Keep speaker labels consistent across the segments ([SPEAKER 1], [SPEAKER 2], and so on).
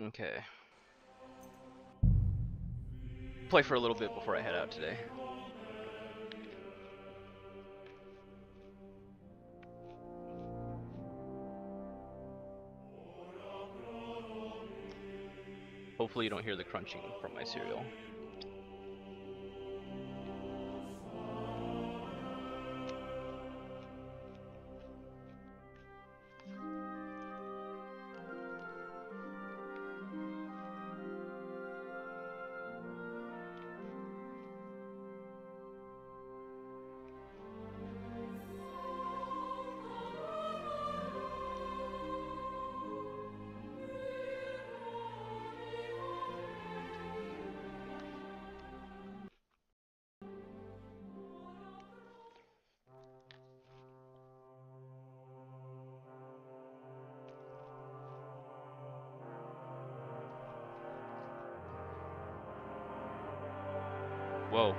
[SPEAKER 1] Okay. Play for a little bit before I head out today. Hopefully you don't hear the crunching from my cereal. Whoa.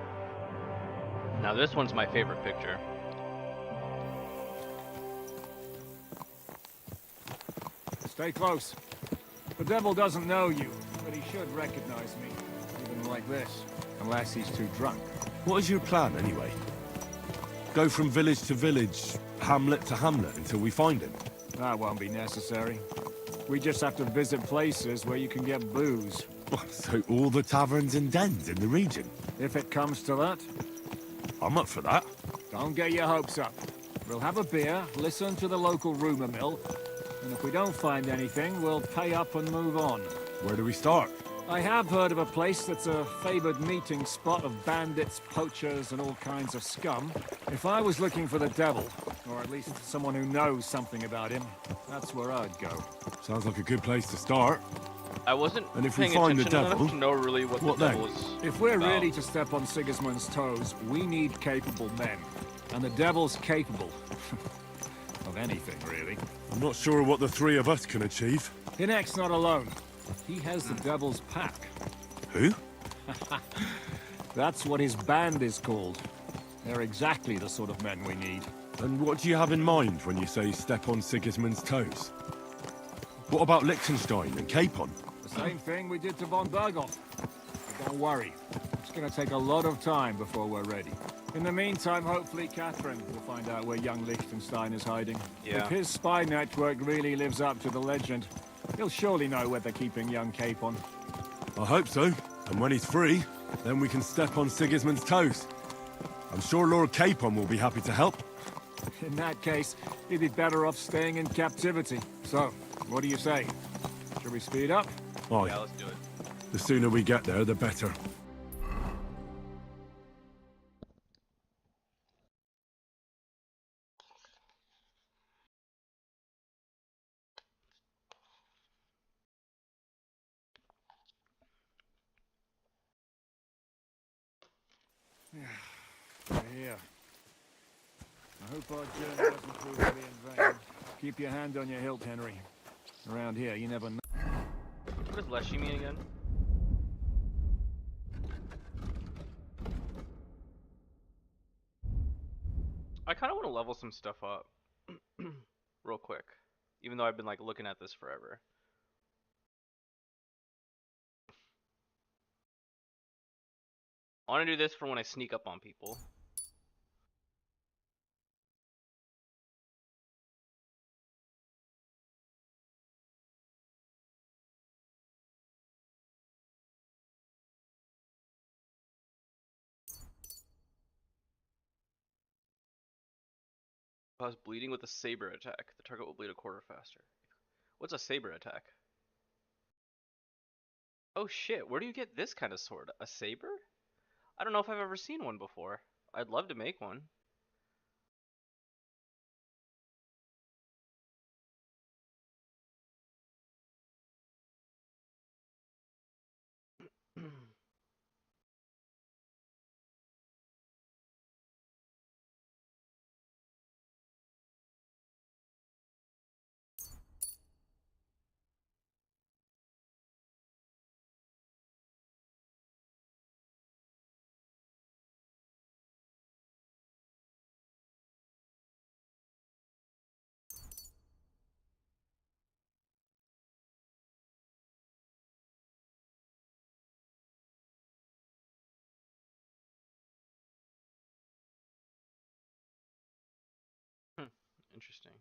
[SPEAKER 1] Now this one's my favorite picture.
[SPEAKER 2] Stay close. The devil doesn't know you, but he should recognize me, even like this, unless he's too drunk.
[SPEAKER 3] What is your plan, anyway? Go from village to village, hamlet to hamlet, until we find him?
[SPEAKER 2] That won't be necessary. We just have to visit places where you can get booze.
[SPEAKER 3] So all the taverns and dens in the region?
[SPEAKER 2] If it comes to that.
[SPEAKER 3] I'm up for that.
[SPEAKER 2] Don't get your hopes up. We'll have a beer, listen to the local rumor mill, and if we don't find anything, we'll pay up and move on.
[SPEAKER 3] Where do we start?
[SPEAKER 2] I have heard of a place that's a favored meeting spot of bandits, poachers, and all kinds of scum. If I was looking for the devil, or at least someone who knows something about him, that's where I'd go.
[SPEAKER 3] Sounds like a good place to start.
[SPEAKER 1] I wasn't
[SPEAKER 3] And if we
[SPEAKER 1] paying
[SPEAKER 3] find the
[SPEAKER 1] attention
[SPEAKER 3] devil,
[SPEAKER 1] enough to know really what the
[SPEAKER 3] then?
[SPEAKER 1] devil is
[SPEAKER 2] If we're
[SPEAKER 1] about.
[SPEAKER 2] really to step on Sigismund's toes, we need capable men. And the devil's capable. of anything, really.
[SPEAKER 3] I'm not sure what the three of us can achieve.
[SPEAKER 2] Hinek's not alone. He has the devil's pack.
[SPEAKER 3] Who?
[SPEAKER 2] That's what his band is called. They're exactly the sort of men we need.
[SPEAKER 3] And what do you have in mind when you say step on Sigismund's toes? What about Liechtenstein and Capon?
[SPEAKER 2] The same thing we did to von Berghoff. But don't worry. It's gonna take a lot of time before we're ready. In the meantime, hopefully Catherine will find out where young Liechtenstein is hiding.
[SPEAKER 1] Yeah.
[SPEAKER 2] If his spy network really lives up to the legend, he'll surely know where they're keeping young Capon.
[SPEAKER 3] I hope so. And when he's free, then we can step on Sigismund's toes. I'm sure Lord Capon will be happy to help.
[SPEAKER 2] In that case, he'd be better off staying in captivity. So, what do you say? Should we speed up?
[SPEAKER 3] Aye.
[SPEAKER 1] Yeah, let's do it.
[SPEAKER 3] The sooner we get there, the better.
[SPEAKER 2] We're here. I hope our journey doesn't prove to be in vain. Keep your hand on your hilt, Henry. Around here, you never know.
[SPEAKER 1] What does Leshy mean again? I kind of want to level some stuff up real quick, even though I've been like looking at this forever. I want to do this for when I sneak up on people. Cause bleeding with a saber attack. The target will bleed a quarter faster. What's a saber attack? Oh shit, where do you get this kind of sword? A saber? I don't know if I've ever seen one before. I'd love to make one. Interesting.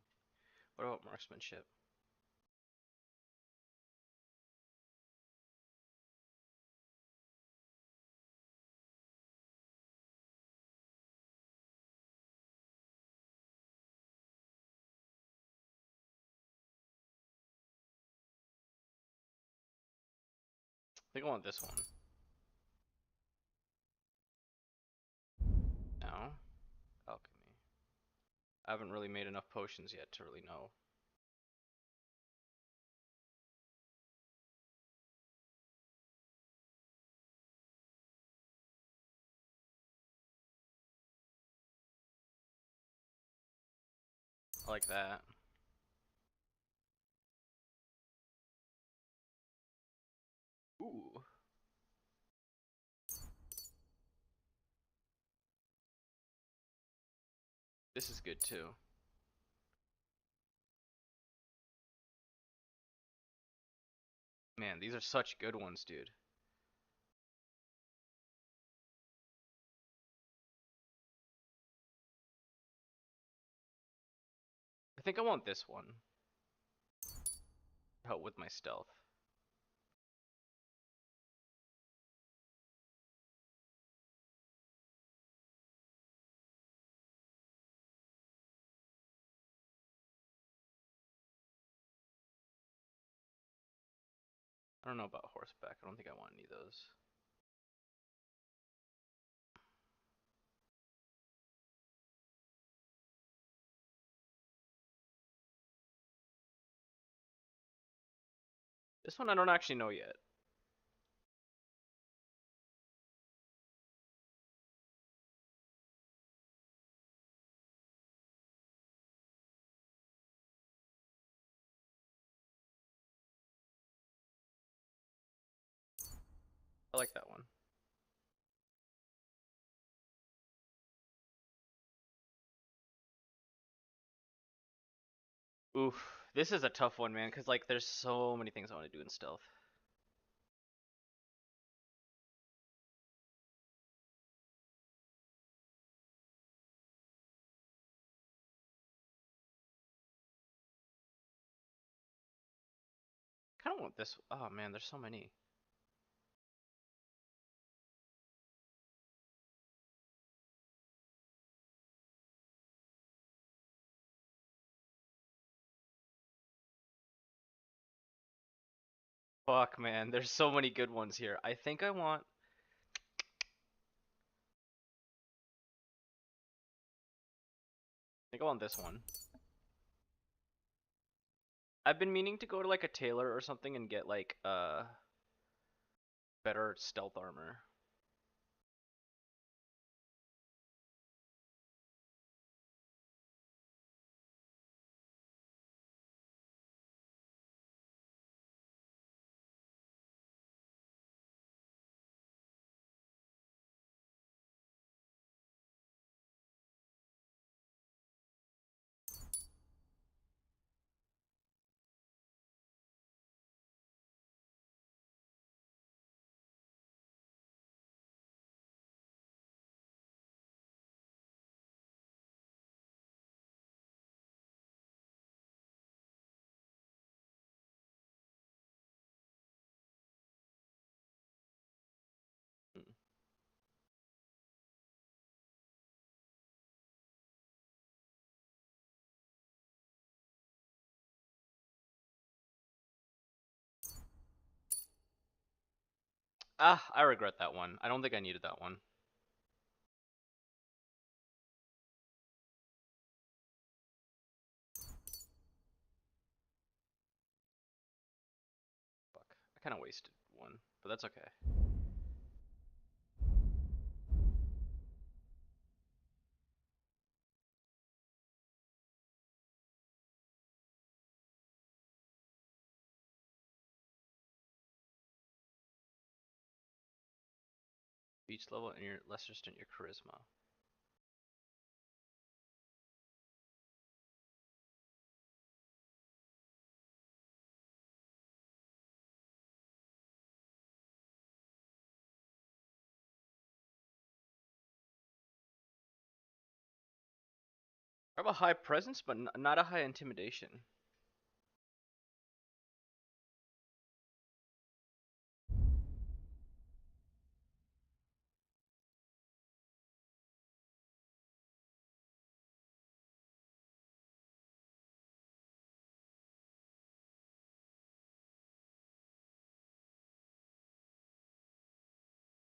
[SPEAKER 1] What about marksmanship? I think I want this one. No? Alchemy. I haven't really made enough potions yet to really know. I like that. Ooh. This is good too. Man, these are such good ones, dude. I think I want this one. Help with my stealth. I don't know about horseback. I don't think I want any of those. This one I don't actually know yet. I like that one. Oof. This is a tough one, man, because like there's so many things I want to do in stealth. Kind of want this. Oh man, there's so many. Fuck, man, there's so many good ones here. I think I want. I think I want this one. I've been meaning to go to like a tailor or something and get like better stealth armor. Hmm. Ah, I regret that one. I don't think I needed that one. Fuck. I kind of wasted one, but that's okay. Each level and your less resistant your charisma. I have a high presence, but not a high intimidation.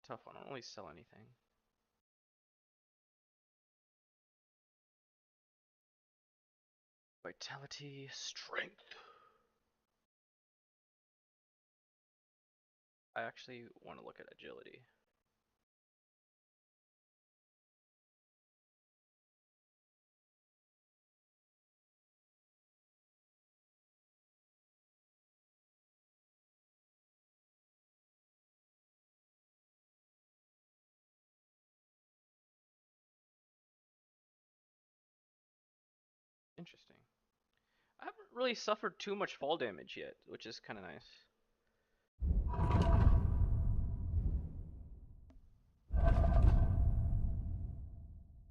[SPEAKER 1] Tough one. I don't really sell anything. Vitality, strength. I actually want to look at agility. Interesting. I haven't really suffered too much fall damage yet, which is kind of nice.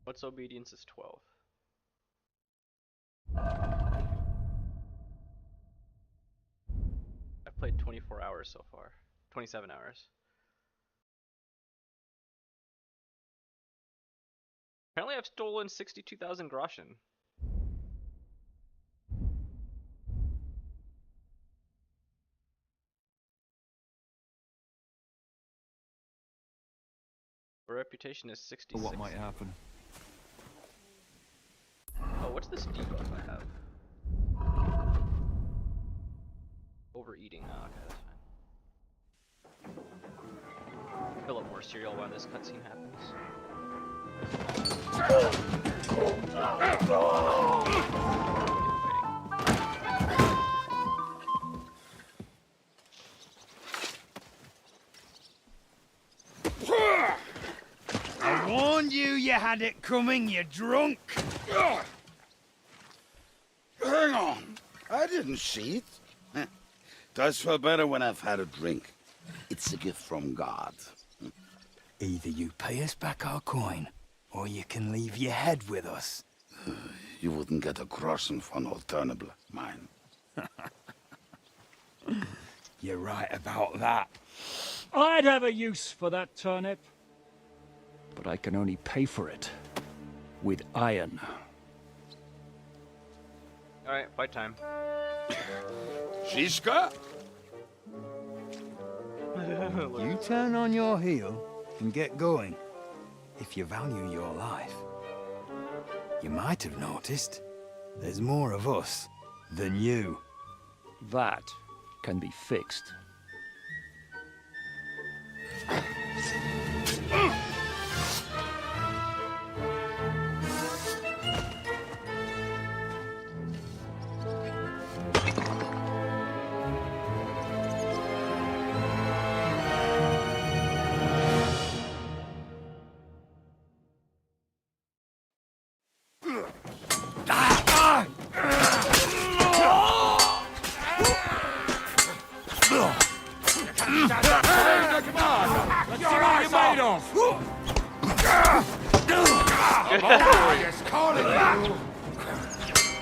[SPEAKER 1] What's obedience is 12. I've played 24 hours so far. 27 hours. Apparently I've stolen 62,000 Groschen. My reputation is 66.
[SPEAKER 2] What might happen?
[SPEAKER 1] Oh, what's this debuff I have? Overeating. Oh, okay, that's fine. Fill up more cereal while this cutscene happens.
[SPEAKER 4] I warned you you had it coming, you drunk.
[SPEAKER 5] Hang on. I didn't see it. Does feel better when I've had a drink. It's a gift from God.
[SPEAKER 4] Either you pay us back our coin, or you can leave your head with us.
[SPEAKER 5] You wouldn't get a groschen for an alternative, mine.
[SPEAKER 4] You're right about that.
[SPEAKER 2] I'd have a use for that turnip. But I can only pay for it with iron.
[SPEAKER 1] Alright, fight time.
[SPEAKER 5] Shiska?
[SPEAKER 4] You turn on your heel and get going. If you value your life. You might have noticed there's more of us than you.
[SPEAKER 2] That can be fixed.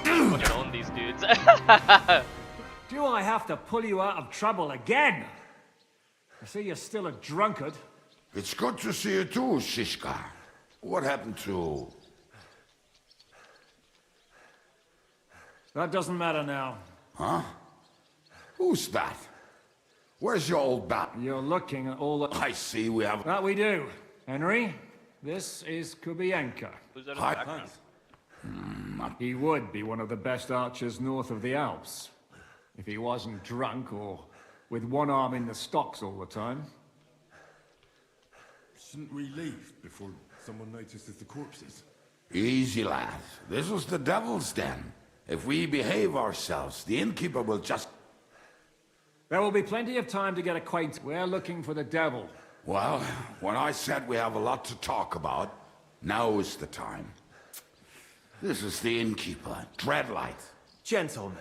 [SPEAKER 1] Fucking own these dudes.
[SPEAKER 2] Do I have to pull you out of trouble again? I see you're still a drunkard.
[SPEAKER 5] It's good to see you too, Shishka. What happened to...
[SPEAKER 2] That doesn't matter now.
[SPEAKER 5] Huh? Who's that? Where's your old bat?
[SPEAKER 2] You're looking at all the...
[SPEAKER 5] I see we have...
[SPEAKER 2] That we do. Henry, this is Kubienka.
[SPEAKER 1] Who's that in the
[SPEAKER 5] Hi.
[SPEAKER 1] background?
[SPEAKER 2] He would be one of the best archers north of the Alps. If he wasn't drunk or with one arm in the stocks all the time.
[SPEAKER 3] Shouldn't we leave before someone notices the corpses?
[SPEAKER 5] Easy, lad. This was the devil's den. If we behave ourselves, the innkeeper will just...
[SPEAKER 2] There will be plenty of time to get acquainted. We're looking for the devil.
[SPEAKER 5] Well, when I said we have a lot to talk about, now is the time. This is the innkeeper, Dreadlight.
[SPEAKER 6] Gentlemen,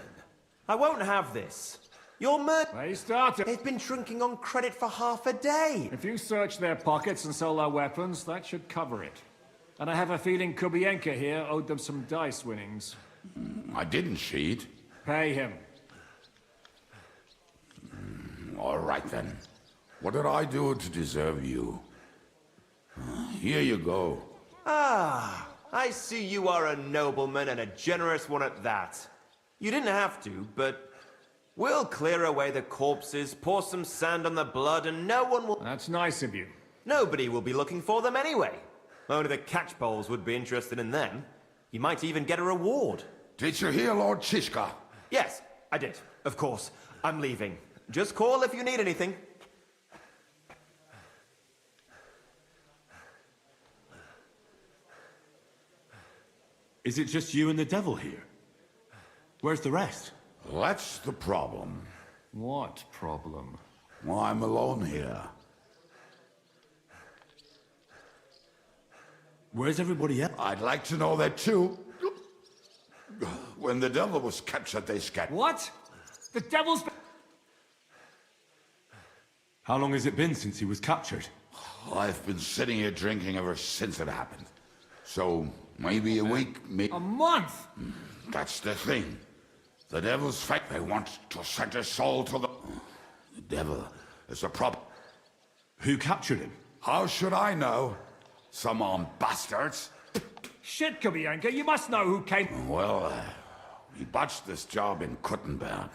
[SPEAKER 6] I won't have this. Your
[SPEAKER 2] They started.
[SPEAKER 6] They've been drinking on credit for half a day.
[SPEAKER 2] If you search their pockets and sell their weapons, that should cover it. And I have a feeling Kubienka here owed them some dice winnings.
[SPEAKER 5] I didn't cheat.
[SPEAKER 2] Pay him.
[SPEAKER 5] All right then. What did I do to deserve you? Here you go.
[SPEAKER 6] Ah, I see you are a nobleman and a generous one at that. You didn't have to, but we'll clear away the corpses, pour some sand on the blood, and no one will...
[SPEAKER 2] That's nice of you.
[SPEAKER 6] Nobody will be looking for them anyway. Only the catchpoles would be interested in them. You might even get a reward.
[SPEAKER 5] Did you hear Lord Chishka?
[SPEAKER 6] Yes, I did. Of course. I'm leaving. Just call if you need anything.
[SPEAKER 3] Is it just you and the devil here? Where's the rest?
[SPEAKER 5] That's the problem.
[SPEAKER 2] What problem?
[SPEAKER 5] Well, I'm alone here.
[SPEAKER 3] Where's everybody else?
[SPEAKER 5] I'd like to know that too. When the devil was captured, they scattered.
[SPEAKER 2] What? The devil's...
[SPEAKER 3] How long has it been since he was captured?
[SPEAKER 5] I've been sitting here drinking ever since it happened. So, maybe a week, maybe...
[SPEAKER 2] A month?
[SPEAKER 5] That's the thing. The devil's fight. They want to send his soul to the... The devil is a problem.
[SPEAKER 3] Who captured him?
[SPEAKER 5] How should I know? Some armed bastards?
[SPEAKER 2] Shit, Kubienka, you must know who came...
[SPEAKER 5] Well, we botched this job in Kuttenberg.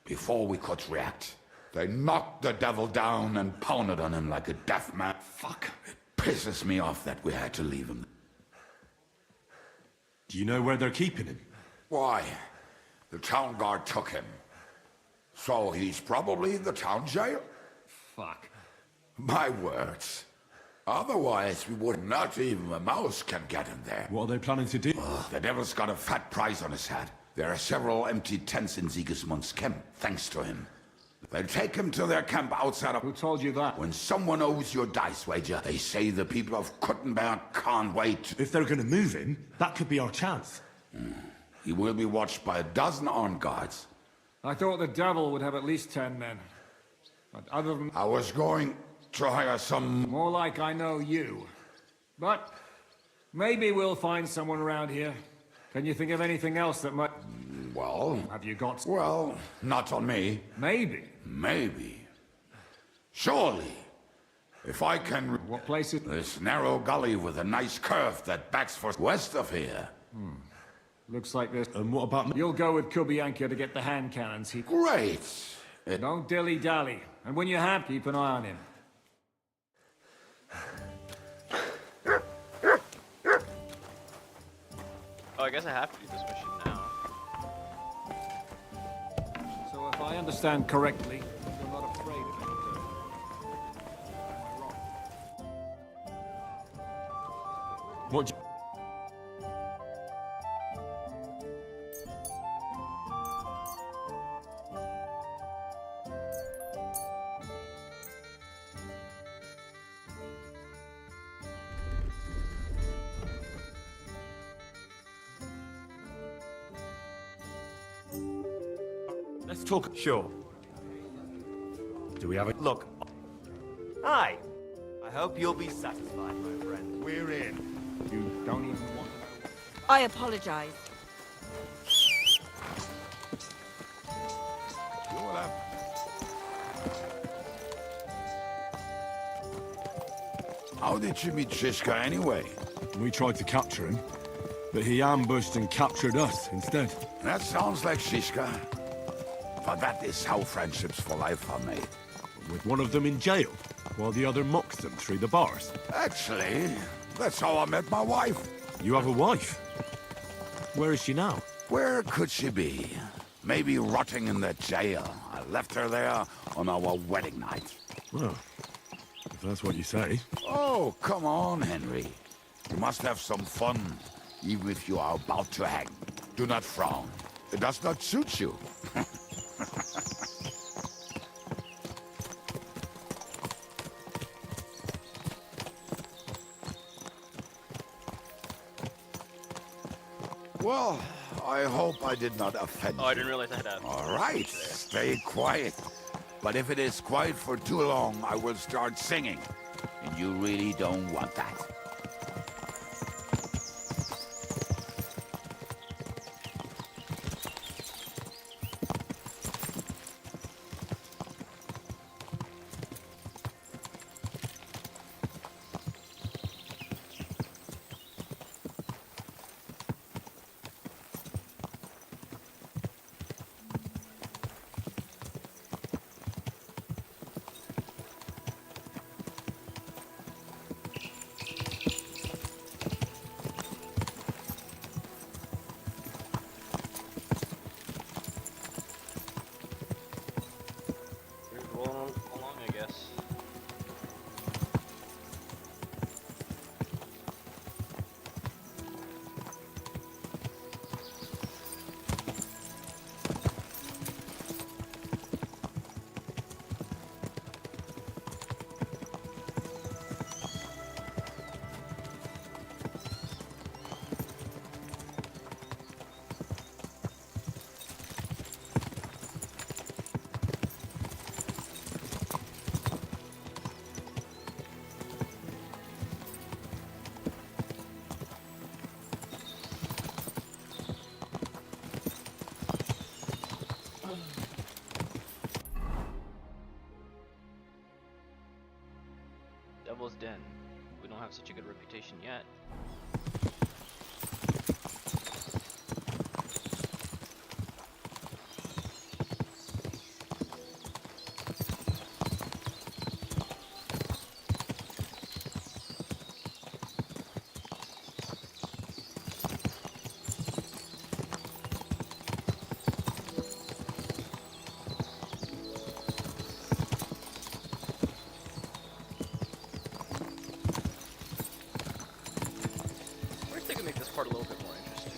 [SPEAKER 5] Before we could react, they knocked the devil down and pounded on him like a deaf man.
[SPEAKER 3] Fuck.
[SPEAKER 5] It pisses me off that we had to leave him.
[SPEAKER 3] Do you know where they're keeping him?
[SPEAKER 5] Why? The town guard took him. So he's probably in the town jail?
[SPEAKER 2] Fuck.
[SPEAKER 5] My words. Otherwise, we would not even a mouse can get him there.
[SPEAKER 3] What are they planning to do?
[SPEAKER 5] The devil's got a fat price on his head. There are several empty tents in Sigismund's camp, thanks to him. They'll take him to their camp outside of...
[SPEAKER 2] Who told you that?
[SPEAKER 5] When someone owes you a dice wager, they say the people of Kuttenberg can't wait.
[SPEAKER 3] If they're gonna move him, that could be our chance.
[SPEAKER 5] He will be watched by a dozen armed guards.
[SPEAKER 2] I thought the devil would have at least 10 men. But other than...
[SPEAKER 5] I was going to hire some...
[SPEAKER 2] More like I know you. But maybe we'll find someone around here. Can you think of anything else that might...
[SPEAKER 5] Well...
[SPEAKER 2] Have you got...
[SPEAKER 5] Well, not on me.
[SPEAKER 2] Maybe.
[SPEAKER 5] Maybe. Surely. If I can...
[SPEAKER 2] What place is...
[SPEAKER 5] This narrow gully with a nice curve that backs for west of here.
[SPEAKER 2] Looks like this.
[SPEAKER 3] And what about me?
[SPEAKER 2] You'll go with Kubienka to get the hand cannons.
[SPEAKER 5] Great.
[SPEAKER 2] Don't dilly-dally. And when you have, keep an eye on him.
[SPEAKER 1] Oh, I guess I have to do this mission now.
[SPEAKER 2] So if I understand correctly, you're not afraid of it. Am I wrong?
[SPEAKER 3] What? Let's talk.
[SPEAKER 6] Sure.
[SPEAKER 3] Do we have a...
[SPEAKER 6] Look. Hi. I hope you'll be satisfied, my friend.
[SPEAKER 5] We're in.
[SPEAKER 2] You don't even want to know.
[SPEAKER 7] I apologize.
[SPEAKER 5] You'll have... How did you meet Shishka anyway?
[SPEAKER 3] We tried to capture him, but he ambushed and captured us instead.
[SPEAKER 5] That sounds like Shishka. But that is how friendships for life are made.
[SPEAKER 3] With one of them in jail, while the other mocks them through the bars.
[SPEAKER 5] Actually, that's how I met my wife.
[SPEAKER 3] You have a wife? Where is she now?
[SPEAKER 5] Where could she be? Maybe rotting in the jail. I left her there on our wedding night.
[SPEAKER 3] Well, if that's what you say.
[SPEAKER 5] Oh, come on, Henry. You must have some fun, even if you are about to hang. Do not frown. It does not suit you. Well, I hope I did not offend
[SPEAKER 1] Oh, I
[SPEAKER 5] you.
[SPEAKER 1] didn't realize I had a...
[SPEAKER 5] All right, stay quiet. But if it is quiet for too long, I will start singing. And you really don't want that.
[SPEAKER 1] Devil's Den. We don't have such a good reputation yet. I think I make this part a little bit more interesting.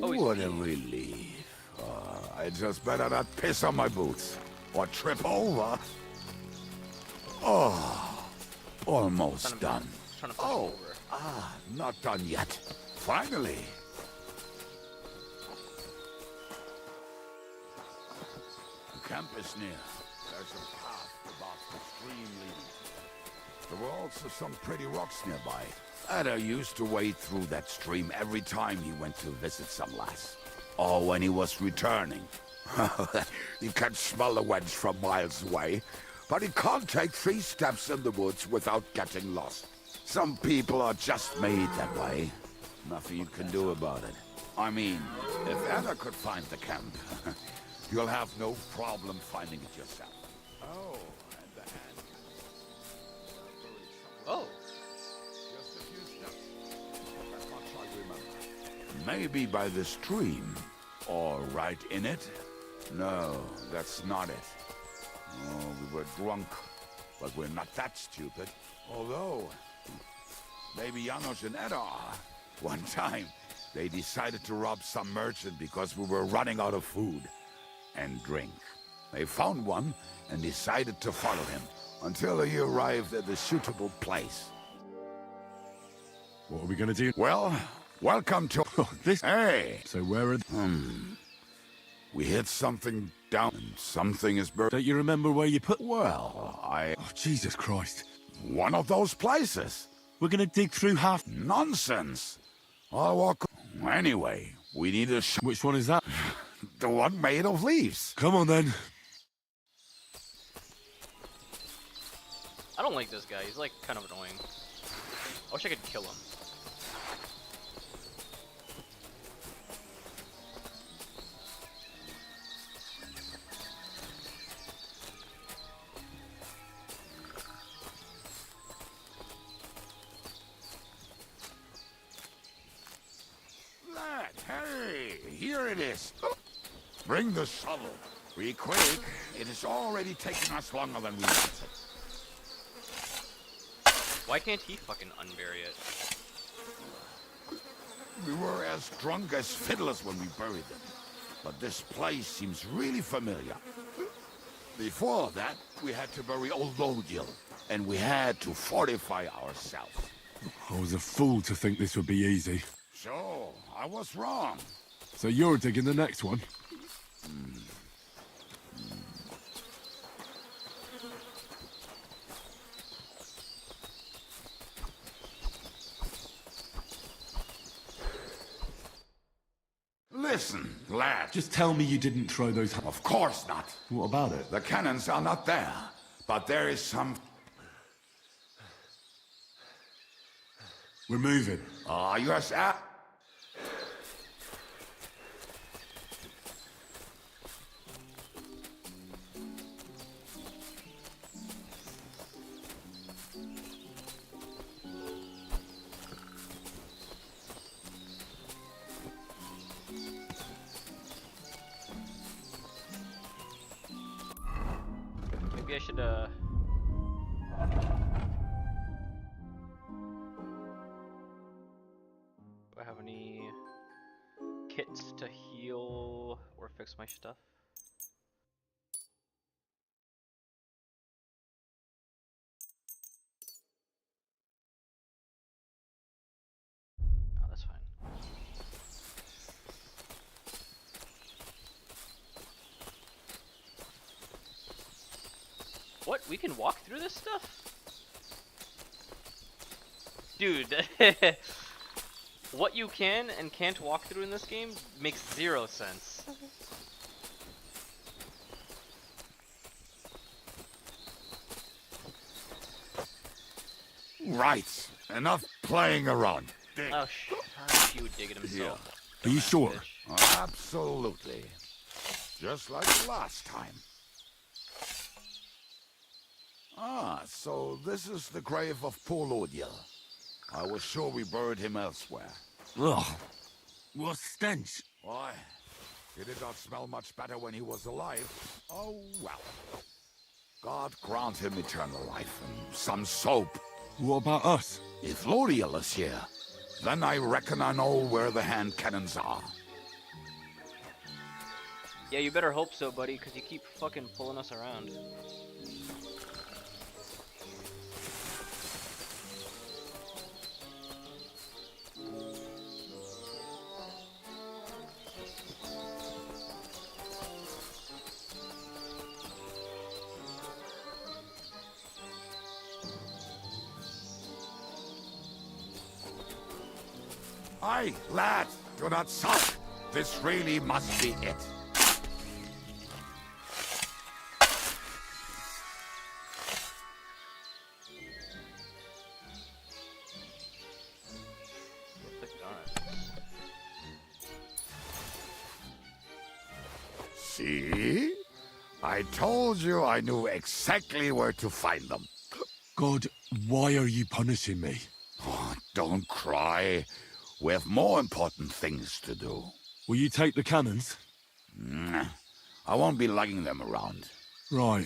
[SPEAKER 1] Oh, he's
[SPEAKER 5] What a
[SPEAKER 1] peeing.
[SPEAKER 5] relief. I just better not piss on my boots or trip over. Oh, almost done.
[SPEAKER 1] Trying to push him
[SPEAKER 5] Oh,
[SPEAKER 1] over.
[SPEAKER 5] not done yet. Finally. The camp is near. There's a path above the stream leading to it. There were also some pretty rocks nearby. Ada used to wade through that stream every time he went to visit some lass. Or when he was returning. He can smell the wench from miles away, but he can't take 3 steps in the woods without getting lost. Some people are just made that way. Nothing you can do about it. I mean, if Ada could find the camp, you'll have no problem finding it yourself. Oh, and the hand.
[SPEAKER 1] Oh,
[SPEAKER 5] Just a few steps. That's much I remember. Maybe by the stream. Or right in it? No, that's not it. Oh, we were drunk. But we're not that stupid. Although, maybe Janos and Edda are. One time, they decided to rob some merchant because we were running out of food and drink. They found one and decided to follow him until he arrived at a suitable place.
[SPEAKER 3] What are we gonna do?
[SPEAKER 5] Well, welcome to...
[SPEAKER 3] Oh, this.
[SPEAKER 5] Hey!
[SPEAKER 3] So where are?
[SPEAKER 5] We hit something down and something is buried.
[SPEAKER 3] Don't you remember where you put?
[SPEAKER 5] Well,
[SPEAKER 3] Oh, Jesus Christ!
[SPEAKER 5] one of those places.
[SPEAKER 3] We're gonna dig through half.
[SPEAKER 5] Nonsense. I'll walk... Anyway, we need a
[SPEAKER 3] Which one is that?
[SPEAKER 5] the one made of leaves.
[SPEAKER 3] Come on then.
[SPEAKER 1] I don't like this guy. He's like kind of annoying. I wish I could kill him.
[SPEAKER 5] Lad, hey, here it is. Bring the shovel. Be quick. It is already taking us longer than we wanted.
[SPEAKER 1] Why can't he fucking unbury it?
[SPEAKER 5] We were as drunk as fiddlers when we buried them. But this place seems really familiar. Before that, we had to bury old Lodgil, and we had to fortify ourselves.
[SPEAKER 3] I was a fool to think this would be easy.
[SPEAKER 5] So, I was wrong.
[SPEAKER 3] So you're digging the next one?
[SPEAKER 5] Listen, lad.
[SPEAKER 3] Just tell me you didn't throw those.
[SPEAKER 5] Of course not.
[SPEAKER 3] What about it?
[SPEAKER 5] The cannons are not there. But there is some...
[SPEAKER 3] We're moving.
[SPEAKER 5] yes,
[SPEAKER 1] Maybe I should, do I have any kits to heal or fix my stuff? Oh, that's fine. What? We can walk through this stuff? Dude, what you can and can't walk through in this game makes zero sense.
[SPEAKER 5] Right. Enough playing around. Dig.
[SPEAKER 1] Oh, he would dig it himself.
[SPEAKER 3] Are you sure?
[SPEAKER 1] Bitch.
[SPEAKER 5] Absolutely. Just like last time. Ah, so this is the grave of poor Lodiel. I was sure we buried him elsewhere.
[SPEAKER 3] Ugh. What stench.
[SPEAKER 5] Why? He did not smell much better when he was alive. Oh, well. God grant him eternal life and some soap.
[SPEAKER 3] What about us?
[SPEAKER 5] If Lodiel is here, then I reckon I know where the hand cannons are.
[SPEAKER 1] Yeah, you better hope so, buddy, because you keep fucking pulling us around.
[SPEAKER 5] Aye, lad, do not sulk. This really must be it. See? I told you I knew exactly where to find them.
[SPEAKER 3] God, why are you punishing me?
[SPEAKER 5] Oh, don't cry. We have more important things to do.
[SPEAKER 3] Will you take the cannons?
[SPEAKER 5] Nah, I won't be lugging them around.
[SPEAKER 3] Right.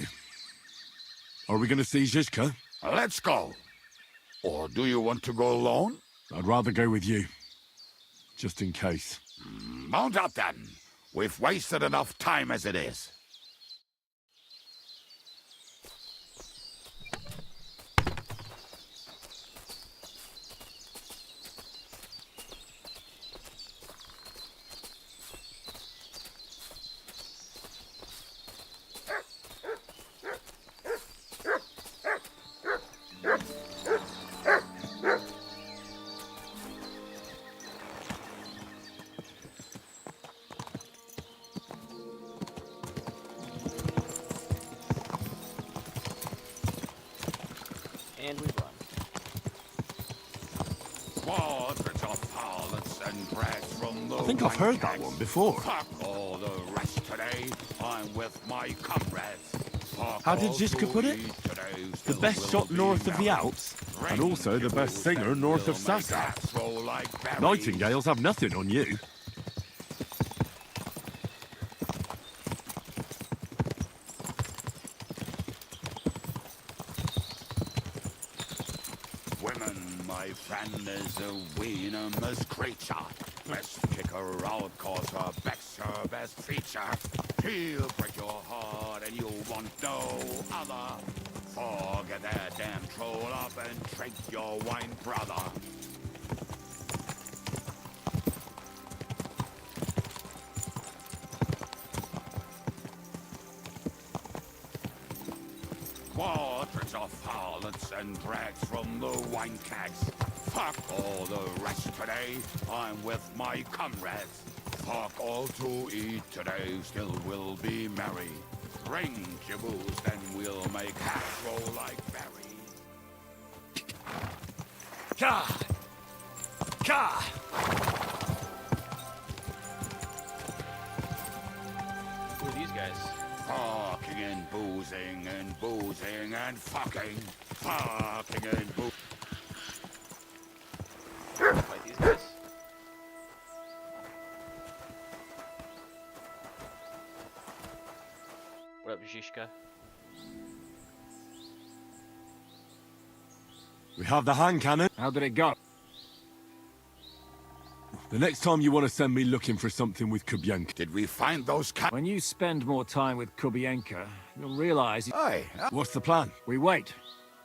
[SPEAKER 3] Are we going to see Zizka?
[SPEAKER 5] Let's go. Or do you want to go alone?
[SPEAKER 3] I'd rather go with you. Just in case.
[SPEAKER 5] Mount up then. We've wasted enough time as it is.
[SPEAKER 1] And we run.
[SPEAKER 5] Quadrants of harlots and brags from the
[SPEAKER 3] I think I've heard that one before.
[SPEAKER 5] Fuck all the rest today. I'm with my comrades. Fuck
[SPEAKER 3] How did
[SPEAKER 5] all
[SPEAKER 3] Zizka
[SPEAKER 5] to
[SPEAKER 3] put it?
[SPEAKER 5] eat today,
[SPEAKER 3] The
[SPEAKER 5] still
[SPEAKER 3] best
[SPEAKER 5] will
[SPEAKER 3] shot
[SPEAKER 5] be
[SPEAKER 3] north of the
[SPEAKER 5] merry.
[SPEAKER 3] Alps, and also the best singer north of Sassa.
[SPEAKER 5] Like
[SPEAKER 3] Nightingales have nothing on you.
[SPEAKER 5] Women, my friend, is a venomous creature. Best kick her out, cause her back's her best feature. She'll break your heart and you want no other. Forget that damn troll up and drink your wine, brother. Quadrants of harlots and drags from the wine kegs. Fuck all the rest today, I'm with my comrades. Fuck all to eat today, still we'll be merry. Drink your booze, then we'll make hats roll like berry.
[SPEAKER 3] Ka! Ka!
[SPEAKER 1] Who are these guys?
[SPEAKER 5] Fucking and boozing and fucking. Fucking and boozing.
[SPEAKER 1] Fight these guys? What up, Zizka?
[SPEAKER 3] We have the hand cannon.
[SPEAKER 2] How did it go?
[SPEAKER 3] The next time you want to send me looking for something with Kubyanka.
[SPEAKER 5] Did we find those cats?
[SPEAKER 2] When you spend more time with Kubienka, you'll realize
[SPEAKER 5] Aye.
[SPEAKER 3] What's the plan?
[SPEAKER 2] we wait.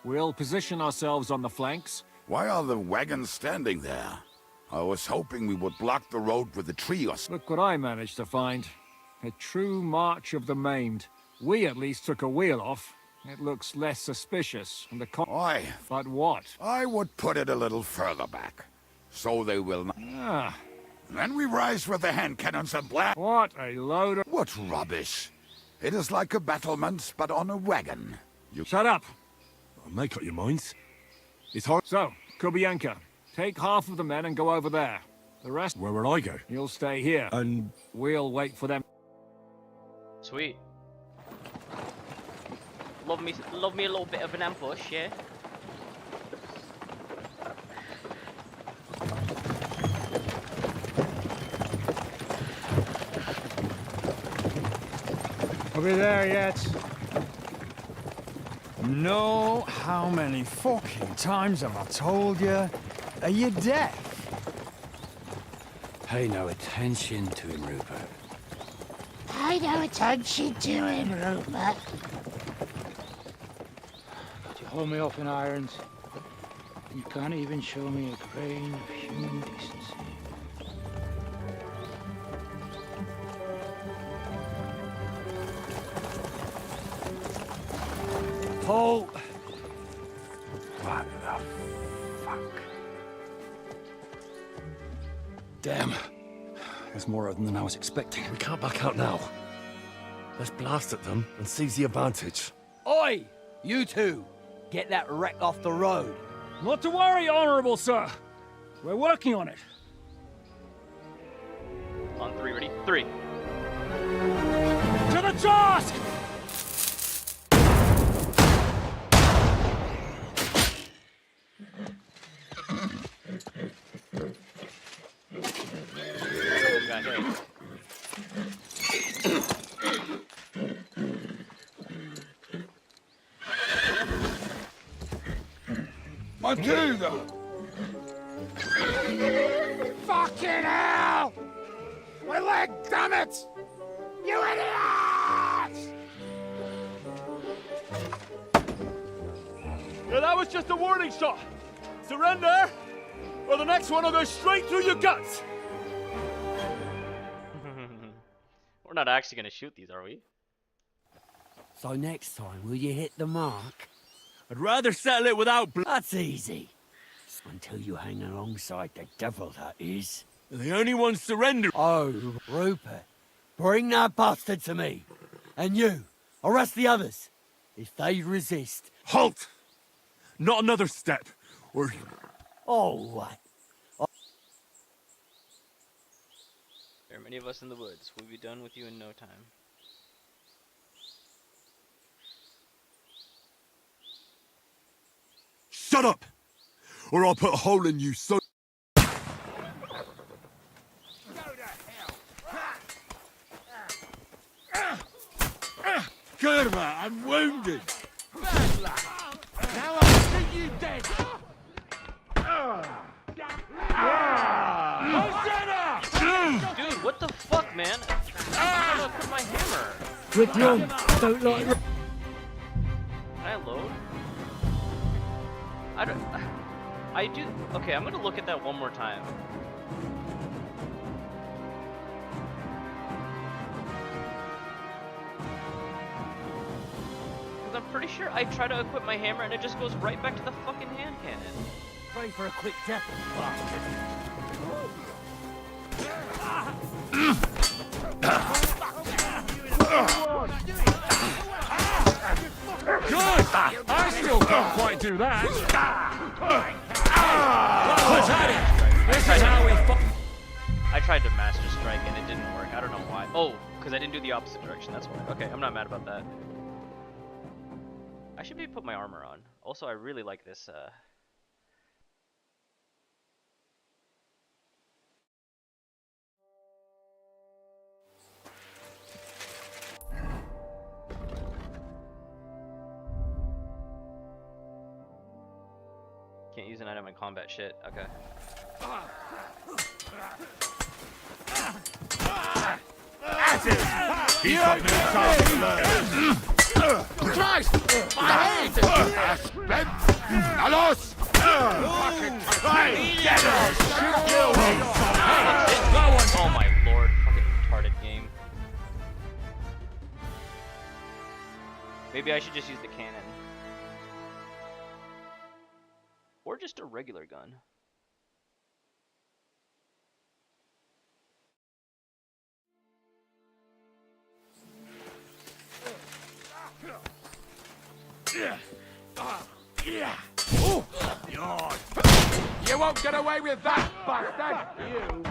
[SPEAKER 2] We'll position ourselves on the flanks.
[SPEAKER 5] Why are the wagons standing there? I was hoping we would block the road with a tree or something.
[SPEAKER 2] Look what I managed to find. A true march of the maimed. We at least took a wheel off. It looks less suspicious from the
[SPEAKER 5] Aye,
[SPEAKER 2] But what?
[SPEAKER 5] I would put it a little further back, so they will not.
[SPEAKER 2] Ah,
[SPEAKER 5] Then we rise with the hand cannons and blast.
[SPEAKER 2] what a load of...
[SPEAKER 5] What rubbish! It is like a battlement, but on a wagon.
[SPEAKER 2] Shut up!
[SPEAKER 3] Make up your minds. It's hard.
[SPEAKER 2] So, Kubienka, take half of the men and go over there. The rest,
[SPEAKER 3] Where will I go?
[SPEAKER 2] you'll stay here.
[SPEAKER 3] And
[SPEAKER 2] We'll wait for them.
[SPEAKER 1] Sweet. Love me a little bit of an ambush, yeah?
[SPEAKER 2] Are we there yet?
[SPEAKER 4] No, how many fucking times have I told you? Are you deaf?
[SPEAKER 7] Pay no attention to him, Rupert.
[SPEAKER 8] Pay no attention to him, Rupert.
[SPEAKER 9] You hold me up in irons, and you can't even show me a grain of human decency.
[SPEAKER 4] Paul!
[SPEAKER 7] What the fuck?
[SPEAKER 3] damn. There's more of them than I was expecting. We can't back out now. Let's blast at them and seize the advantage.
[SPEAKER 10] Oi! You two! Get that wreck off the road.
[SPEAKER 2] Not to worry, Honourable Sir. We're working on it.
[SPEAKER 1] On three, ready? Three.
[SPEAKER 2] To the task!
[SPEAKER 1] Someone got hit.
[SPEAKER 5] Matilda!
[SPEAKER 8] Fucking hell! My leg, damn it! You idiots!
[SPEAKER 3] Yeah, that was just a warning shot. Surrender, or the next one will go straight through your guts.
[SPEAKER 1] We're not actually gonna shoot these, are we?
[SPEAKER 10] So next time, will you hit the mark?
[SPEAKER 3] I'd rather settle it without
[SPEAKER 10] That's easy. Until you hang alongside the devil, that is.
[SPEAKER 3] The only one surrender.
[SPEAKER 10] Oh, Rupert, bring that bastard to me. And you, arrest the others. If they resist...
[SPEAKER 3] Halt! Not another step, or...
[SPEAKER 10] Oh, what?
[SPEAKER 1] There are many of us in the woods. We'll be done with you in no time.
[SPEAKER 3] Shut up! Or I'll put a hole in you so...
[SPEAKER 5] Germa, I'm wounded!
[SPEAKER 8] Now I see you dead!
[SPEAKER 1] Dude, what the fuck, man? I'm gonna put my hammer.
[SPEAKER 9] With rum, don't like rum.
[SPEAKER 1] Can I load? I don't... I do... Okay, I'm gonna look at that one more time. Because I'm pretty sure I try to equip my hammer and it just goes right back to the fucking hand cannon.
[SPEAKER 10] Pray for a quick death, bastard.
[SPEAKER 2] Good! I still can't quite do that. What's that? This is how we
[SPEAKER 1] I tried to master strike and it didn't work. I don't know why. Oh, because I didn't do the opposite direction, that's why. Okay, I'm not mad about that. I should maybe put my armor on. Also, I really like this, Can't use an item in combat shit. Okay.
[SPEAKER 5] Christ! My head! Alos!
[SPEAKER 1] Oh my lord, fucking retarded game. Maybe I should just use the cannon. Or just a regular gun.
[SPEAKER 5] You won't get away with that, bastard! You!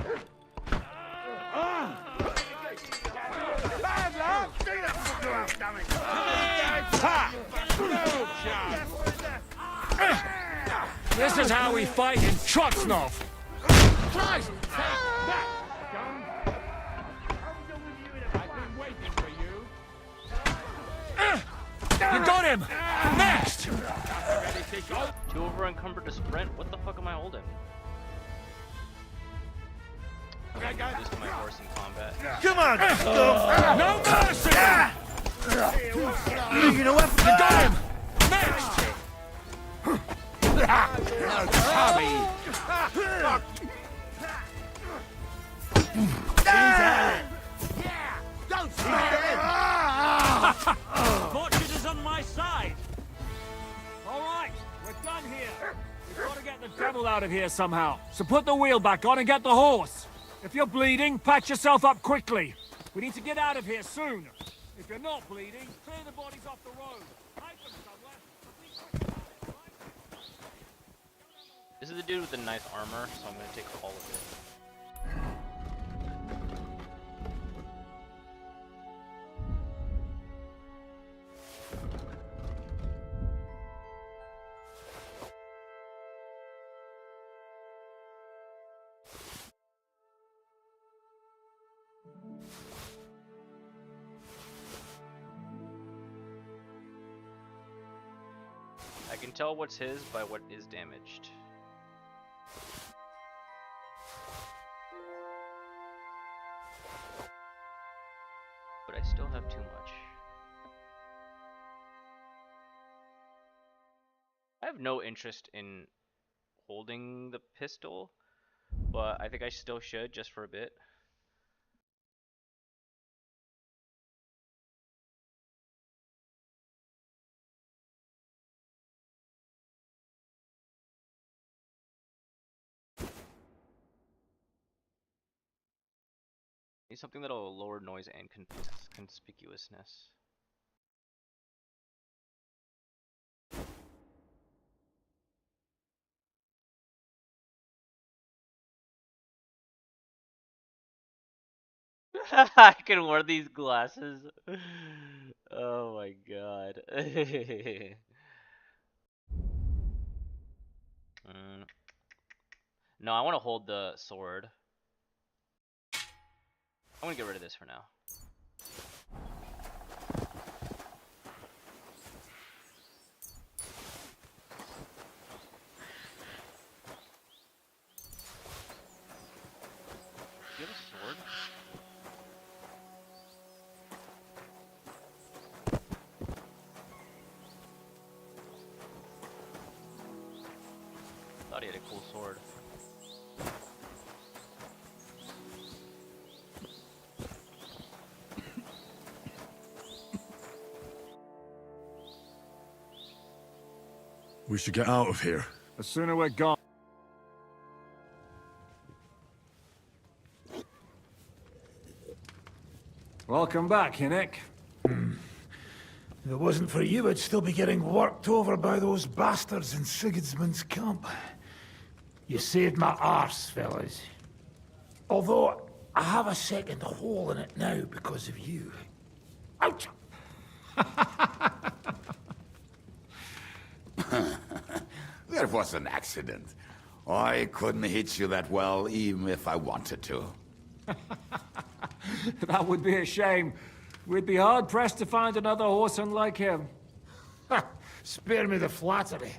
[SPEAKER 5] Bad luck!
[SPEAKER 2] This is how we fight in Trotsnov.
[SPEAKER 5] Christ! Take that, scum! I've been waiting for you.
[SPEAKER 2] You got him! Next!
[SPEAKER 5] Ready to go?
[SPEAKER 1] Too over encumbered to sprint? What the fuck am I holding? This is my horse in combat.
[SPEAKER 10] Come on,
[SPEAKER 2] No mercy!
[SPEAKER 10] You know what?
[SPEAKER 2] You got him! Next!
[SPEAKER 10] Don't stop
[SPEAKER 2] Fortune is on my side! Alright, we're done here. We've got to get the devil out of here somehow. So put the wheel back on and get the horse. If you're bleeding, patch yourself up quickly. We need to get out of here soon. If you're not bleeding, clear the bodies off the road. Hide them somewhere. Be quick about it, right?
[SPEAKER 1] This is the dude with the nice armor, so I'm gonna take all of it. I can tell what's his by what is damaged. But I still have too much. I have no interest in holding the pistol, but I think I still should just for a bit. Need something that'll lower noise and conspicuousness. I can wear these glasses. Oh my god. No, I want to hold the sword. I'm gonna get rid of this for now. Do you have a sword? Thought he had a cool sword.
[SPEAKER 3] We should get out of here.
[SPEAKER 2] The sooner we're gone. Welcome back, Hinnick.
[SPEAKER 11] If it wasn't for you, I'd still be getting worked over by those bastards in Sigismund's camp. You saved my arse, fellas. Although, I have a second hole in it now because of you. Ouch!
[SPEAKER 5] That was an accident. I couldn't hit you that well, even if I wanted to.
[SPEAKER 2] That would be a shame. We'd be hard-pressed to find another horseman like him.
[SPEAKER 11] Spare me the flattery.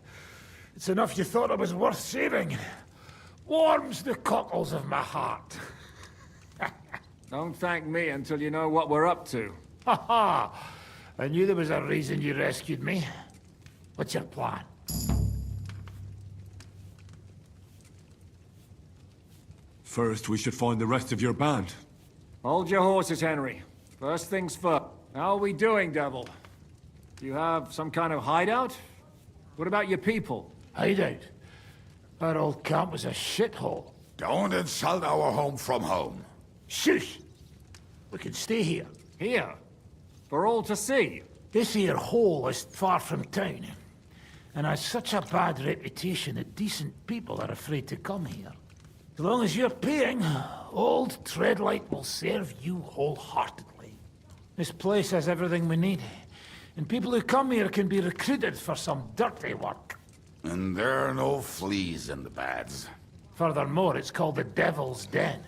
[SPEAKER 11] It's enough you thought I was worth saving. Warms the cockles of my heart.
[SPEAKER 2] Don't thank me until you know what we're up to.
[SPEAKER 11] Ha ha! I knew there was a reason you rescued me. What's your plan?
[SPEAKER 3] First, we should find the rest of your band.
[SPEAKER 2] Hold your horses, Henry. First things first. How are we doing, Devil? Do you have some kind of hideout? What about your people?
[SPEAKER 11] Hideout? Our old camp was a shithole.
[SPEAKER 5] Don't insult our home from home.
[SPEAKER 11] Shush! We can stay here.
[SPEAKER 2] Here? For all to see?
[SPEAKER 11] This here hole is far from town, and has such a bad reputation that decent people are afraid to come here. As long as you're paying, old Treadlight will serve you wholeheartedly. This place has everything we need, and people who come here can be recruited for some dirty work.
[SPEAKER 5] And there are no fleas in the beds.
[SPEAKER 11] Furthermore, it's called the Devil's Den,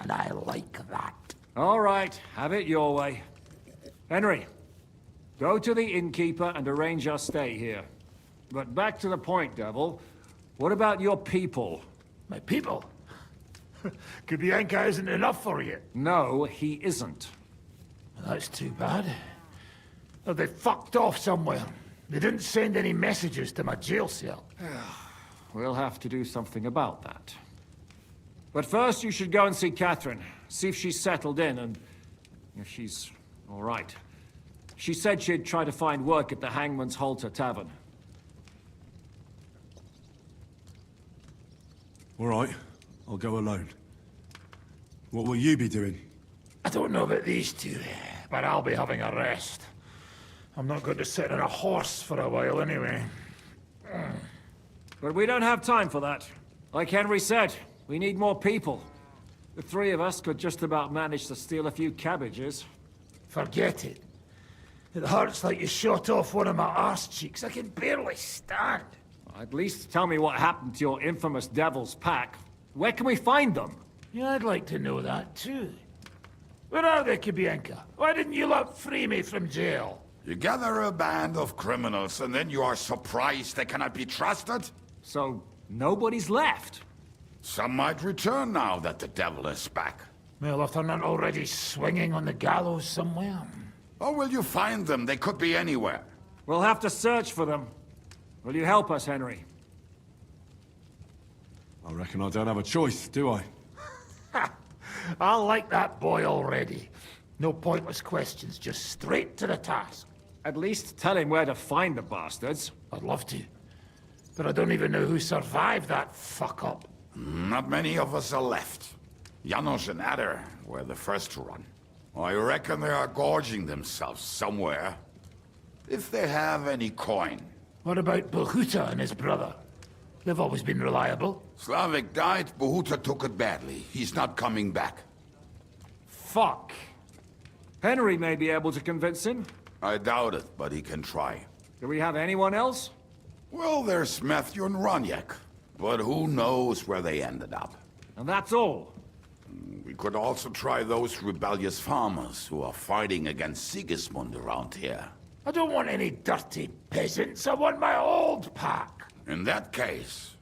[SPEAKER 11] and I like that.
[SPEAKER 2] All right, have it your way. Henry, go to the innkeeper and arrange our stay here. But back to the point, Devil. What about your people?
[SPEAKER 11] My people? Kubienka isn't enough for you.
[SPEAKER 2] No, he isn't.
[SPEAKER 11] That's too bad. Oh, they fucked off somewhere. They didn't send any messages to my jail cell.
[SPEAKER 2] We'll have to do something about that. But first, you should go and see Catherine. See if she's settled in and if she's all right. She said she'd try to find work at the Hangman's Halter Tavern.
[SPEAKER 3] All right, I'll go alone. What will you be doing?
[SPEAKER 11] I don't know about these two, but I'll be having a rest. I'm not going to sit on a horse for a while anyway.
[SPEAKER 2] But we don't have time for that. Like Henry said, we need more people. The three of us could just about manage to steal a few cabbages.
[SPEAKER 11] Forget it. It hurts like you shot off one of my arse cheeks. I can barely stand.
[SPEAKER 2] At least tell me what happened to your infamous Devil's Pack. Where can we find them?
[SPEAKER 11] Yeah, I'd like to know that too. Where are they, Kubienka? Why didn't you lot free me from jail?
[SPEAKER 5] You gather a band of criminals and then you are surprised they cannot be trusted?
[SPEAKER 2] So, nobody's left?
[SPEAKER 5] Some might return now that the devil is back.
[SPEAKER 11] Well, if they're not already swinging on the gallows somewhere.
[SPEAKER 5] Or will you find them? They could be anywhere.
[SPEAKER 2] We'll have to search for them. Will you help us, Henry?
[SPEAKER 3] I reckon I don't have a choice, do I?
[SPEAKER 11] I like that boy already. No pointless questions, just straight to the task.
[SPEAKER 2] At least tell him where to find the bastards.
[SPEAKER 11] I'd love to. But I don't even know who survived that fuck-up.
[SPEAKER 5] Not many of us are left. Janos and Adder were the first to run. I reckon they are gorging themselves somewhere. If they have any coin.
[SPEAKER 11] What about Bohuta and his brother? They've always been reliable.
[SPEAKER 5] Slavik died, Bohuta took it badly. He's not coming back.
[SPEAKER 2] Fuck. Henry may be able to convince him.
[SPEAKER 5] I doubt it, but he can try.
[SPEAKER 2] Do we have anyone else?
[SPEAKER 5] Well, there's Matthew and Roniak. But who knows where they ended up.
[SPEAKER 2] And that's all.
[SPEAKER 5] We could also try those rebellious farmers who are fighting against Sigismund around here.
[SPEAKER 11] I don't want any dirty peasants. I want my old pack.
[SPEAKER 5] In that case,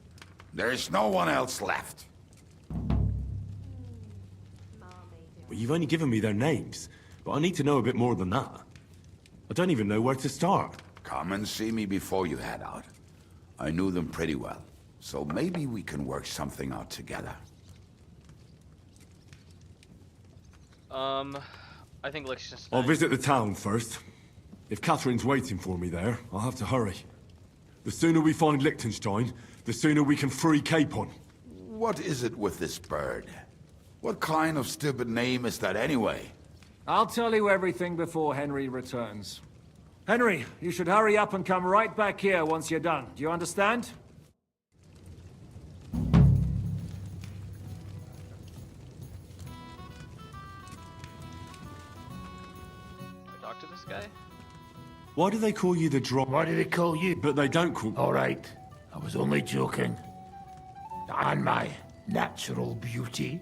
[SPEAKER 5] there's no one else left.
[SPEAKER 3] Well, you've only given me their names, but I need to know a bit more than that. I don't even know where to start.
[SPEAKER 5] Come and see me before you head out. I knew them pretty well, so maybe we can work something out together.
[SPEAKER 1] I think let's just...
[SPEAKER 3] I'll visit the town first. If Catherine's waiting for me there, I'll have to hurry. The sooner we find Liechtenstein, the sooner we can free Capon.
[SPEAKER 5] What is it with this bird? What kind of stupid name is that anyway?
[SPEAKER 2] I'll tell you everything before Henry returns. Henry, you should hurry up and come right back here once you're done. Do you understand?
[SPEAKER 1] Talk to this guy?
[SPEAKER 3] Why do they call you the drop?
[SPEAKER 11] Why do they call you?
[SPEAKER 3] But they don't call...
[SPEAKER 11] All right, I was only joking. And my natural beauty.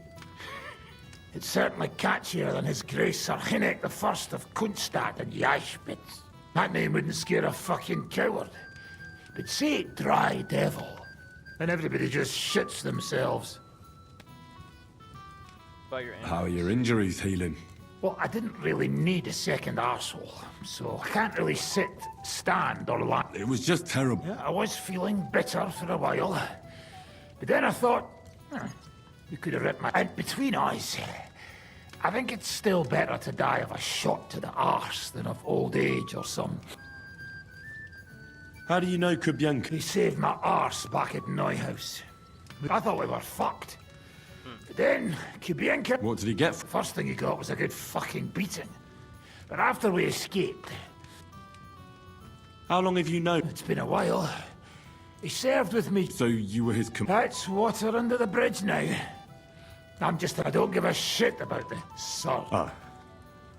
[SPEAKER 11] It's certainly catchier than his grace Sir Hinnek the First of Kunstad and Yashpitz. That name wouldn't scare a fucking coward. But say it Dry Devil, and everybody just shits themselves.
[SPEAKER 1] About your
[SPEAKER 3] How are your injuries healing?
[SPEAKER 11] Well, I didn't really need a second arsehole, so I can't really sit, stand, or lie.
[SPEAKER 3] It was just terrible.
[SPEAKER 11] Yeah, I was feeling bitter for a while. But then I thought, you could have ripped my... And between us, I think it's still better to die of a shot to the arse than of old age or some.
[SPEAKER 3] How do you know Kubienka?
[SPEAKER 11] He saved my arse back at Neuhaus. I thought we were fucked. But then, Kubienka...
[SPEAKER 3] What did he get?
[SPEAKER 11] First thing he got was a good fucking beating. But after we escaped...
[SPEAKER 3] How long have you known?
[SPEAKER 11] It's been a while. He served with me.
[SPEAKER 3] So you were his
[SPEAKER 11] That's water under the bridge now. I don't give a shit about the salt.
[SPEAKER 3] Ah.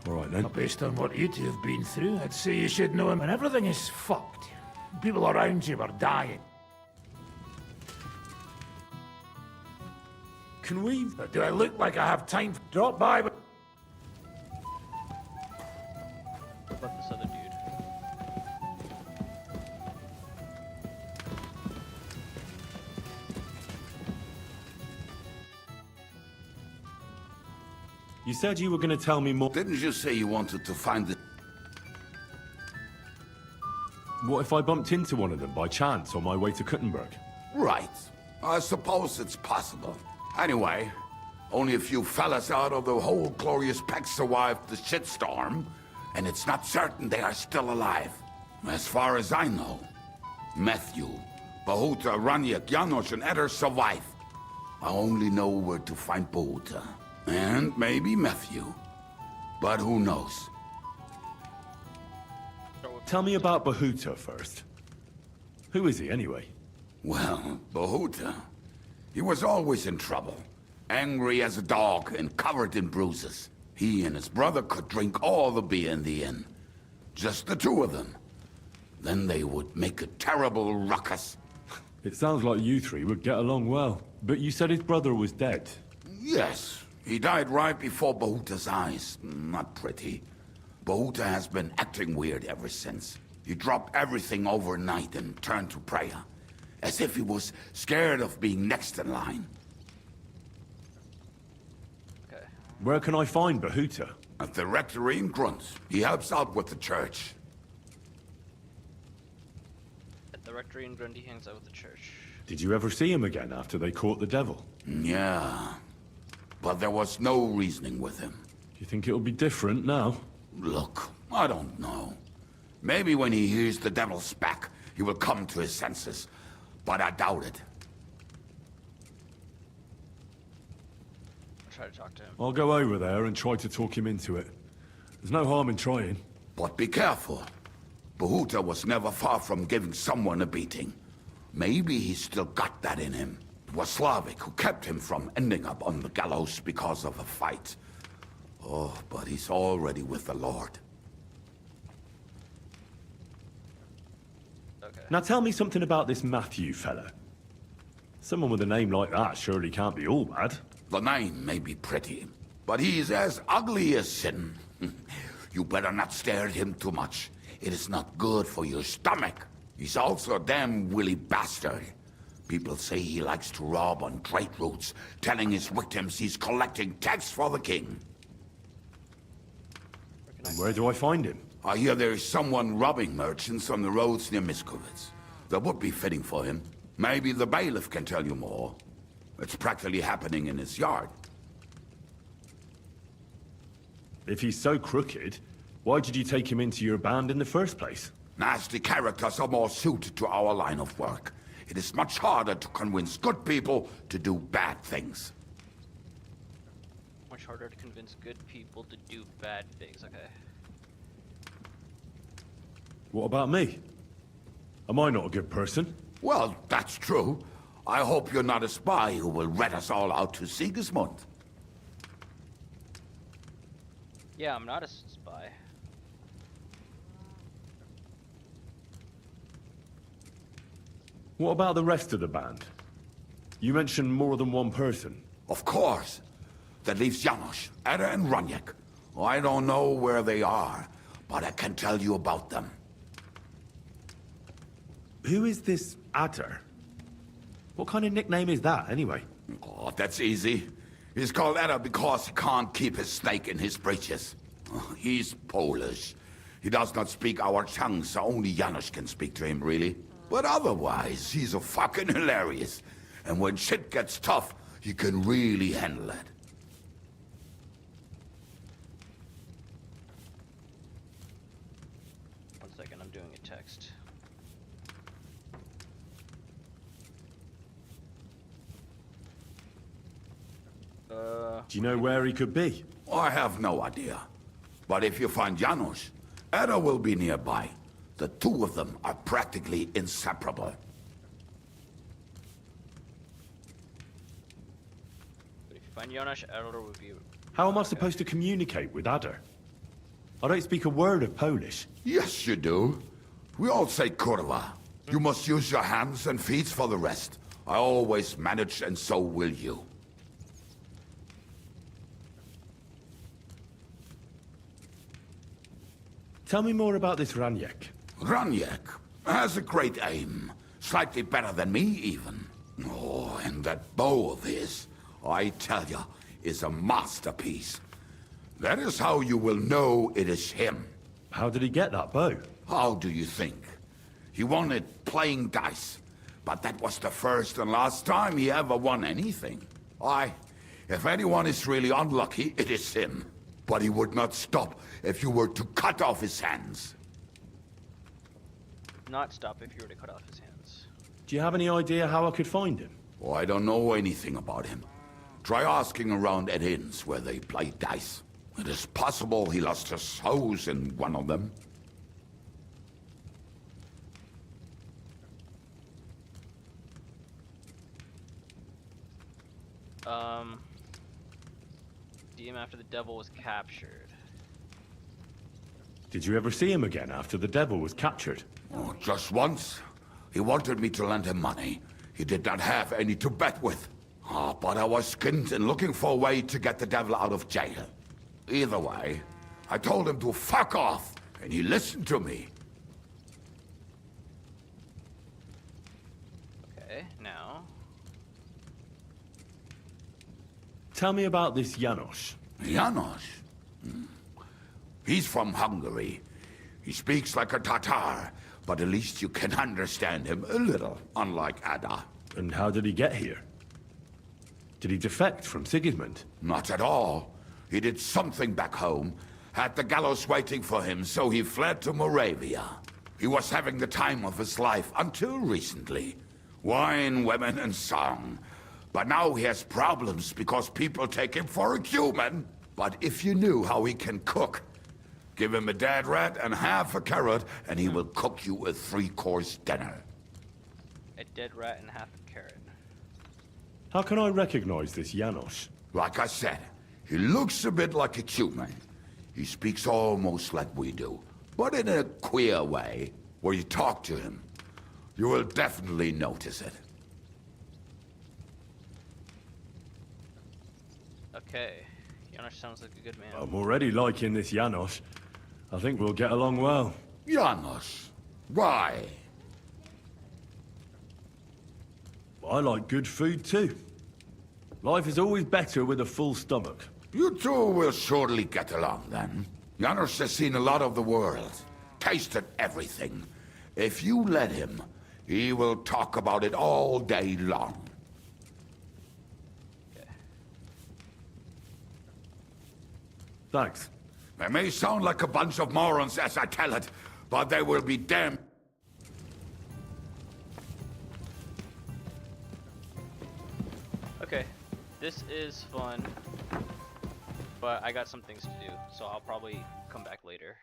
[SPEAKER 3] Alright then.
[SPEAKER 11] Based on what you two have been through, I'd say you should know him when everything is fucked. People around you are dying.
[SPEAKER 3] Can we...
[SPEAKER 11] But do I look like I have time? Drop by...
[SPEAKER 1] What about this other dude?
[SPEAKER 3] You said you were going to tell me more.
[SPEAKER 5] Didn't you say you wanted to find the...
[SPEAKER 3] What if I bumped into one of them by chance on my way to Kuttenberg?
[SPEAKER 5] Right. I suppose it's possible. Anyway, only a few fellas out of the whole glorious pack survived the shitstorm, and it's not certain they are still alive. As far as I know, Matthew, Bahuta, Raniak, Janos, and Eder survive. I only know where to find Bahuta. And maybe Matthew. But who knows?
[SPEAKER 3] Tell me about Bahuta first. Who is he, anyway?
[SPEAKER 5] Well, Bahuta, he was always in trouble. Angry as a dog and covered in bruises. He and his brother could drink all the beer in the inn. Just the two of them. Then they would make a terrible ruckus.
[SPEAKER 3] It sounds like you three would get along well. But you said his brother was dead.
[SPEAKER 5] Yes, he died right before Bahuta's eyes. Not pretty. Bahuta has been acting weird ever since. He dropped everything overnight and turned to prayer. As if he was scared of being next in line.
[SPEAKER 1] Okay.
[SPEAKER 3] Where can I find Bahuta?
[SPEAKER 5] At the rectory in Grunt. He helps out with the church.
[SPEAKER 1] At the rectory in Grundy hangs out with the church.
[SPEAKER 3] Did you ever see him again after they caught the devil?
[SPEAKER 5] Yeah. But there was no reasoning with him.
[SPEAKER 3] Do you think it'll be different now?
[SPEAKER 5] Look, I don't know. Maybe when he hears the devil's back, he will come to his senses. But I doubt it.
[SPEAKER 1] I'll try to talk to him.
[SPEAKER 3] I'll go over there and try to talk him into it. There's no harm in trying.
[SPEAKER 5] But be careful. Bahuta was never far from giving someone a beating. Maybe he's still got that in him. It was Slavik who kept him from ending up on the gallows because of a fight. Oh, but he's already with the Lord.
[SPEAKER 1] Okay.
[SPEAKER 3] Now tell me something about this Matthew fella. Someone with a name like that surely can't be all bad.
[SPEAKER 5] The name may be pretty, but he's as ugly as sin. You better not stare at him too much. It is not good for your stomach. He's also a damn willy bastard. People say he likes to rob on trade routes, telling his victims he's collecting tax for the king.
[SPEAKER 3] And where do I find him?
[SPEAKER 5] I hear there is someone robbing merchants on the roads near Miskovitz. That would be fitting for him. Maybe the bailiff can tell you more. It's practically happening in his yard.
[SPEAKER 3] If he's so crooked, why did you take him into your band in the first place?
[SPEAKER 5] Nasty characters are more suited to our line of work. It is much harder to convince good people to do bad things.
[SPEAKER 1] Much harder to convince good people to do bad things. Okay.
[SPEAKER 3] What about me? Am I not a good person?
[SPEAKER 5] Well, that's true. I hope you're not a spy who will rat us all out to Sigismund.
[SPEAKER 1] Yeah, I'm not a spy.
[SPEAKER 3] What about the rest of the band? You mentioned more than one person.
[SPEAKER 5] Of course. That leaves Janos, Ada and Raniak. I don't know where they are, but I can tell you about them.
[SPEAKER 3] Who is this Adder? What kind of nickname is that, anyway?
[SPEAKER 5] Oh, that's easy. He's called Ada because he can't keep his snake in his breeches. He's Polish. He does not speak our tongue, so only Janos can speak to him, really. But otherwise, he's a fucking hilarious. And when shit gets tough, he can really handle it.
[SPEAKER 3] Do you know where he could be?
[SPEAKER 5] I have no idea. But if you find Janos, Ada will be nearby. The two of them are practically inseparable.
[SPEAKER 1] But if you find Jonas, Error will be...
[SPEAKER 3] How am I supposed to communicate with Ada? I don't speak a word of Polish.
[SPEAKER 5] Yes, you do. We all say kurwa. You must use your hands and feet for the rest. I always manage, and so will you.
[SPEAKER 3] Tell me more about this Raniek.
[SPEAKER 5] Raniek has a great aim. Slightly better than me, even. Oh, and that bow of his, I tell ya, is a masterpiece. That is how you will know it is him.
[SPEAKER 3] How did he get that bow?
[SPEAKER 5] How do you think? He won it playing dice. But that was the first and last time he ever won anything. If anyone is really unlucky, it is him. But he would not stop if you were to cut off his hands.
[SPEAKER 1] Not stop if you were to cut off his hands.
[SPEAKER 3] Do you have any idea how I could find him?
[SPEAKER 5] Oh, I don't know anything about him. Try asking around at inns where they play dice. It is possible he lost his hose in one of them.
[SPEAKER 1] DM after the devil was captured.
[SPEAKER 3] Did you ever see him again after the devil was captured?
[SPEAKER 5] Oh, just once. He wanted me to lend him money. He did not have any to bet with. But I was skinned and looking for a way to get the devil out of jail. Either way, I told him to fuck off, and he listened to me.
[SPEAKER 1] Okay, now...
[SPEAKER 3] Tell me about this Janos.
[SPEAKER 5] Janos? He's from Hungary. He speaks like a Tatar, but at least you can understand him a little, unlike Ada.
[SPEAKER 3] And how did he get here? Did he defect from Sigismund?
[SPEAKER 5] Not at all. He did something back home, had the gallows waiting for him, so he fled to Moravia. He was having the time of his life until recently. Wine, women, and song. But now he has problems because people take him for a human. But if you knew how he can cook, give him a dead rat and half a carrot, and he will cook you a 3-course dinner.
[SPEAKER 1] A dead rat and half a carrot.
[SPEAKER 3] How can I recognize this Janos?
[SPEAKER 5] Like I said, he looks a bit like a human. He speaks almost like we do, but in a queer way. Where you talk to him, you will definitely notice it.
[SPEAKER 1] Okay. Jonas sounds like a good man.
[SPEAKER 3] I'm already liking this Janos. I think we'll get along well.
[SPEAKER 5] Janos? Why?
[SPEAKER 3] I like good food too. Life is always better with a full stomach.
[SPEAKER 5] You two will surely get along then. Janos has seen a lot of the world, tasted everything. If you let him, he will talk about it all day long.
[SPEAKER 3] Thanks.
[SPEAKER 5] They may sound like a bunch of morons as I tell it, but they will be damned.
[SPEAKER 1] Okay, this is fun, but I got some things to do, so I'll probably come back later.